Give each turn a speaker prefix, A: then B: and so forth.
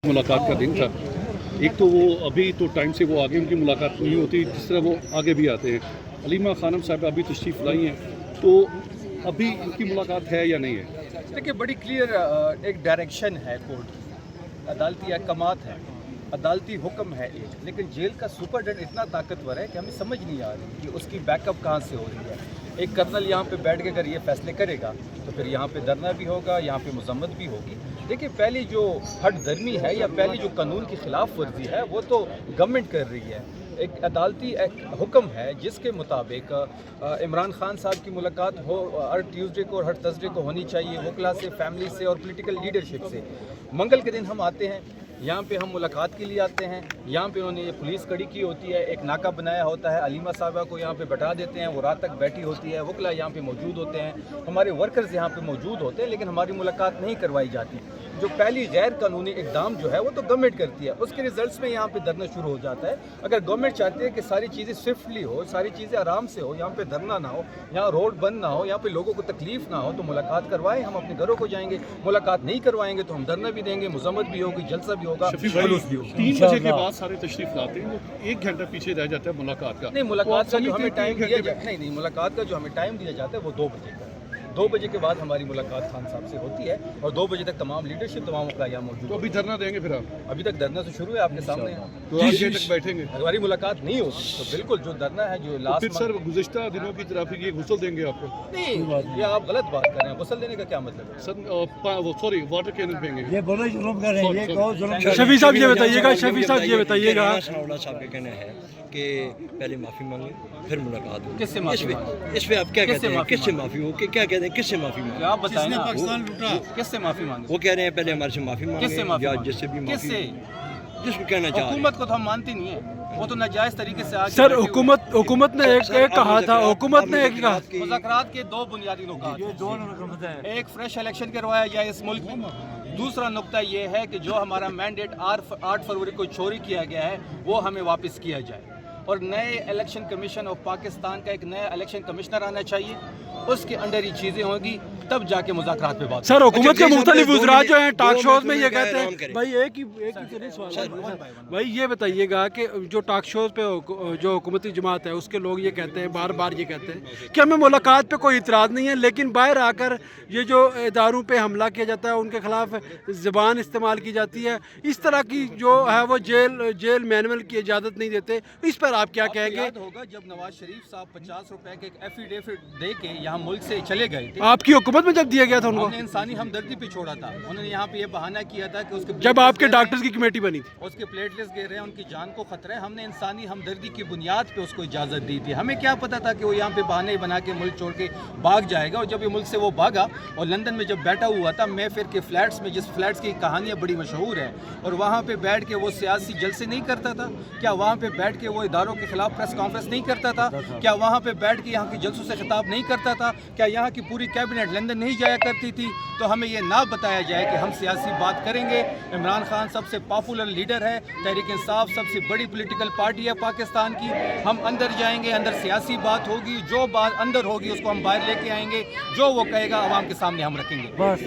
A: मुलाकात का दिन था। एक तो वो अभी तो टाइम से वो आगे उनकी मुलाकात नहीं होती, जिस तरह वो आगे भी आते हैं। अलीमा खानम साहब अभी तशरीफ़ लाई हैं, तो अभी इनकी मुलाकात है या नहीं है?
B: देखिए, बड़ी क्लियर एक डायरेक्शन है कोर्ट की, अदालती अहकामात है, अदालती हुक्म है एक, लेकिन जेल का सुपरडेंट इतना ताकतवर है कि हमें समझ नहीं आ रही कि उसकी बैकअप कहाँ से हो रही है। एक कर्नल यहाँ पे बैठ के अगर ये फैसले करेगा तो फिर यहाँ पे धरना भी होगा, यहाँ पे मजम्मत भी होगी। देखिए, पहली जो हट दर्मी है या पहली जो कानून की खिलाफ वर्जी है वो तो गवर्नमेंट कर रही है। एक अदालती एक हुक्म है जिसके मुताबिक इमरान खान साहब की मुलाकात हो हर ट्यूसडे को और हर थर्सडे को होनी चाहिए, वकला से, फैमिली से और पॉलिटिकल लीडरशिप से। मंगल के दिन हम आते हैं, यहाँ पे हम मुलाकात के लिए आते हैं। यहाँ पे उन्होंने ये पुलिस खड़ी की होती है, एक नाका बनाया होता है, अलीमा साहबा को यहाँ पे बैठा देते हैं, वो रात तक बैठी होती है, वकला यहाँ पे मौजूद होते हैं, हमारे वर्कर्स यहाँ पे मौजूद होते हैं, लेकिन हमारी मुलाकात नहीं करवाई जाती। जो पहली गैर कानूनी इकदाम जो है वो तो गवर्नमेंट करती है, उसके रिजल्ट्स में यहाँ पे धरना शुरू हो जाता है। अगर गवर्नमेंट चाहती है कि सारी चीज़ें स्विफ्टली हो, सारी चीज़ें आराम से हो, यहाँ पे धरना ना हो, यहाँ रोड बंद ना हो, यहाँ पे लोगों को तकलीफ ना हो, तो मुलाकात करवाएं, हम अपने घरों को जाएंगे। मुलाकात नहीं करवाएंगे तो हम धरना भी देंगे, मजम्मत भी होगी, जलसा भी होगा, जुलूस भी होगा।
A: 3 बजे के बाद सारे तशरीफ़ लाते हैं, वो 1 घंटा पीछे रह जाता है मुलाकात का।
B: नहीं, मुलाकात का जो हमें टाइम दिया जाता है, नहीं, मुलाकात का जो हमें टाइम दिया जाता है वो 2 बजे का। 2 बजे के बाद हमारी मुलाकात खान साहब से होती है और 2 बजे तक तमाम लीडरशिप, तमाम वकला यहाँ मौजूद।
A: तो अभी धरना देंगे फिर आप?
B: अभी तक धरना तो शुरू है, आपके सामने है।
A: तो आज तक बैठेंगे?
B: हमारी मुलाकात नहीं होगी तो बिल्कुल जो धरना है जो
A: तो
B: लास्ट
A: फिर सर गुज़िश्ता दिनों की तरफ ये गुस्ल देंगे आपको?
B: नहीं, ये आप गलत बात कर रहे हैं। गुस्ल देने का क्या मतलब है?
A: सर वो सॉरी वाटर कैनन देंगे।
C: ये बोलो जुल्म कर रहे हैं, ये कहो जुल्म कर रहे हैं।
D: शफी साहब ये बताइएगा, शफी साहब ये बताइएगा।
E: सनाउल्लाह साहब का कहना है कि पहले माफ़ी मांगे फिर मुलाकात हो।
B: किससे माफी मांगे?
E: इस पे आप क्या कहते हैं? किससे
B: मांगे?
E: माफ़ी हो? क्या कहते हैं? किससे माफ़ी मांगे?
B: आप बताएं ना,
C: पाकिस्तान लूटा,
B: किससे माफी मांगे?
E: वो कह रहे हैं पहले हमारे से माफ़ी
B: किससे
E: मांगे
B: माफी
E: या
B: मांगे?
E: जिससे भी माफ़ी,
B: किससे?
E: जिसको कहना चाह रहे हैं।
B: हुकूमत को तो हम मानते नहीं है, वो तो नाजायज तरीके से आगे
D: सर
B: बैठे हुए हैं।
D: हुकूमत ने एक कहा था, हुकूमत ने एक कहा।
B: मुज़ाकरात के 2 बुनियादी नुकात हैं।
C: दोनों हुकूमत है।
B: एक फ्रेश इलेक्शन करवाया जाए इस मुल्क में। दूसरा नुक्ता ये है कि जो हमारा मैंडेट 8 फरवरी को चोरी किया गया है वो हमें वापस किया जाए और नए इलेक्शन कमीशन ऑफ पाकिस्तान का एक नया इलेक्शन कमिश्नर आना चाहिए, उसके अंडर ही चीज़ें होंगी, तब जाके मुज़ाकरात पे बात।
D: सर हुकूमत के
E: अच्छा,
D: मुख्तलिफ उज़रा जो हैं टॉक शोज में ये
E: दो
D: कहते
E: मिनट
D: हैं,
E: करें।
D: भाई एक ही सवाल भाई ये बताइएगा कि जो टॉक शोज पे जो हुकूमती जमात है उसके लोग ये कहते हैं, बार बार ये कहते हैं कि हमें मुलाकात पे कोई इतराज़ नहीं है, लेकिन बाहर आकर ये जो इदारों पे हमला किया जाता है, उनके खिलाफ ज़बान इस्तेमाल की जाती है, इस तरह की जो है वो जेल मैनुअल की इजाज़त नहीं देते। इस पर आप क्या कहेंगे?
B: याद होगा जब नवाज शरीफ साहब 50 रुपए के एक एफिडेविट दे के यहाँ मुल्क से चले गए थे,
D: आपकी हुकूमत में जब दिया गया था उनको,
B: हमने इंसानी हमदर्दी पे छोड़ा था। उन्होंने यहाँ पे ये बहाना किया था कि उसके
D: जब आपके डॉक्टर्स की कमेटी बनी थी,
B: उसके प्लेटलेट्स गिर रहे हैं, उनकी जान को खतरा है, हमने इंसानी हमदर्दी की बुनियाद पे उसको इजाज़त दी थी। हमें क्या पता था कि वो यहाँ पे बहाने बना के मुल्क छोड़ के भाग जाएगा। और जब ये मुल्क से वो भागा और लंदन में जब बैठा हुआ था मेफेयर के फ्लैट्स में, जिस फ्लैट्स की कहानियाँ बड़ी मशहूर है, और वहाँ पे बैठ के वो सियासी जलसे नहीं करता था क्या? वहाँ पे बैठ के वो इदारों के खिलाफ प्रेस कॉन्फ्रेंस नहीं करता था क्या? वहाँ पे बैठ के यहाँ के जलसों से खिताब नहीं करता था क्या? यहाँ की पूरी कैबिनेट लंदन नहीं जाया करती थी? तो हमें ये ना बताया जाए कि हम सियासी बात करेंगे। इमरान खान सबसे पॉपुलर लीडर है, तहरीक इंसाफ सबसे बड़ी पॉलिटिकल पार्टी है पाकिस्तान की। हम अंदर जाएंगे, अंदर सियासी बात होगी, जो बात अंदर होगी उसको हम बाहर लेके आएंगे, जो वो कहेगा आवाम के सामने हम रखेंगे।
C: बस